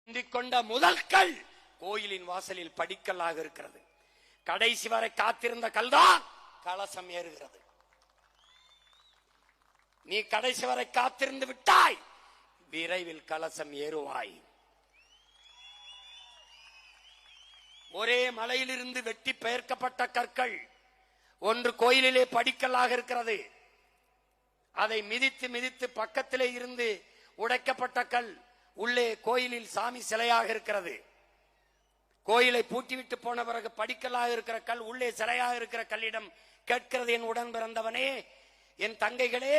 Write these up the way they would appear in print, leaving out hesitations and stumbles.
கொண்ட முதல் கல் கோயிலின் வாசலில் படிக்கல்லாக இருக்கிறது. கடைசி வரை காத்திருந்த கல்தான் கலசம் ஏறுகிறது. நீ கடைசி வரை காத்திருந்து விட்டாய், விரைவில் கலசம் ஏறுவாய். ஒரே மலையிலிருந்து வெட்டி பெயர்க்கப்பட்ட கற்கள் ஒன்று கோயிலிலே படிக்கல்லாக இருக்கிறது. அதை மிதித்து மிதித்து பக்கத்திலே இருந்து உடைக்கப்பட்ட கல் உள்ளே கோயிலில் சாமி சிலையாக இருக்கிறது. கோயிலை பூட்டிவிட்டு போன பிறகு படிக்கல்லாக இருக்கிற கல் உள்ளே சிலையாக இருக்கிற கல்லிடம் கேட்கிறது, என் உடன் பிறந்தவனே, என் தங்கைகளே,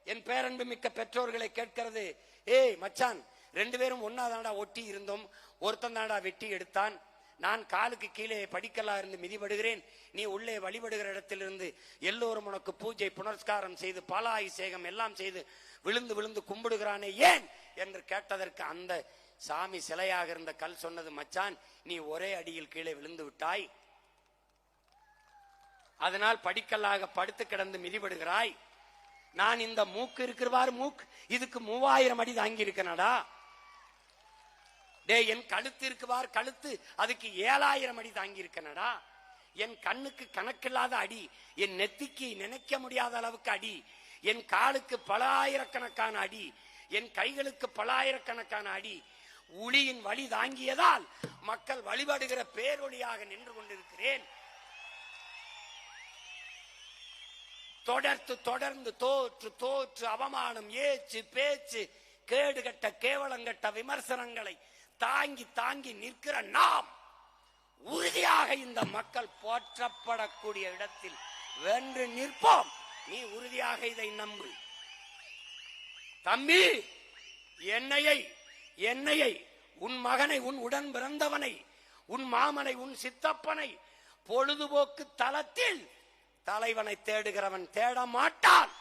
என் பேரன்பு மிக்க பெற்றோர்களை கேட்கிறது, ஏய் மச்சான், 2 பேரும் ஒன்னாதாண்டா ஒட்டி இருந்தோம், ஒருத்தன் தாண்டா வெட்டி எடுத்தான், நான் காலுக்கு கீழே படிக்கல்லா இருந்து மிதிபடுகிறேன், நீ உள்ளே வழிபடுகிற இடத்திலிருந்து எல்லோரும் உனக்கு பூஜை புனஸ்காரம் செய்து பாலாபிஷேகம் எல்லாம் செய்து விழுந்து விழுந்து கும்பிடுகிறானே ஏன் என்று கேட்டதற்கு அந்த சாமி சிலையாக இருந்த கல் சொன்னது, மச்சான், நீ ஒரே அடியில் கீழே விழுந்து விட்டாய், அதனால் படிக்கல்லாக படுத்து கிடந்து மிதிபடுகிறாய். நான் இந்த மூக்கு இருக்கிறவாறு மூக்கு இதுக்கு 3000 அடி தாங்கி இருக்கனடா. டே, என் கழுத்து இருக்குவார் கழுத்து அதுக்கு 7000 அடி தாங்கி இருக்கனடா. என் கண்ணுக்கு கணக்கில்லாத அடி, என் நெத்திக்கு நினைக்க முடியாத அளவுக்கு அடி, என் காலுக்கு பல ஆயிரக்கணக்கான அடி, என் கைகளுக்கு பல ஆயிரக்கணக்கான அடி. ஒளியின் வழி தாங்கியதால் மக்கள் வழிபடுகிற பேரொளியாக நின்று கொண்டிருக்கிறேன். தொடர்ந்து தொடர்ந்து தோற்று தோற்று அவமானம், ஏச்சு பேச்சு, கேடுகட்ட கேவலங்கட்ட விமர்சனங்களை தாங்கி தாங்கி நிற்கிற நாம் உறுதியாக இந்த மக்கள் போற்றப்படக்கூடிய இடத்தில் வென்று நிற்போம். நீ உறுதியாக இதை நம்பு தம்பி. என்னையை உன் மகனை, உன் உடன் பிறந்தவனை, உன் மாமனை, உன் சித்தப்பனை பொழுதுபோக்கு தளத்தில் தலைவனை தேடுகிறவன் தேட மாட்டான்.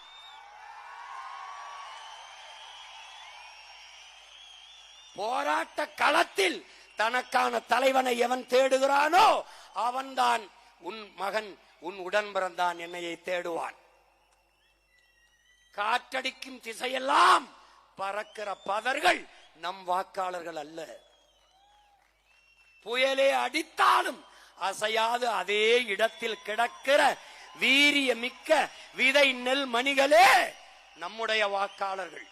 போராட்ட களத்தில் தனக்கான தலைவனை எவன் தேடுகிறானோ அவன்தான் உன் மகன், உன் உடன் பிறந்தான் என்னையை தேடுவான். காற்றடிக்கும் திசையெல்லாம் பறக்கிற பதர்கள் நம் வாக்காளர்கள் அல்ல. புயலே அடித்தாலும் அசையாது அதே இடத்தில் கிடக்கிற வீரிய மிக்க விதை நெல் மணிகளே நம்முடைய வாக்காளர்கள்.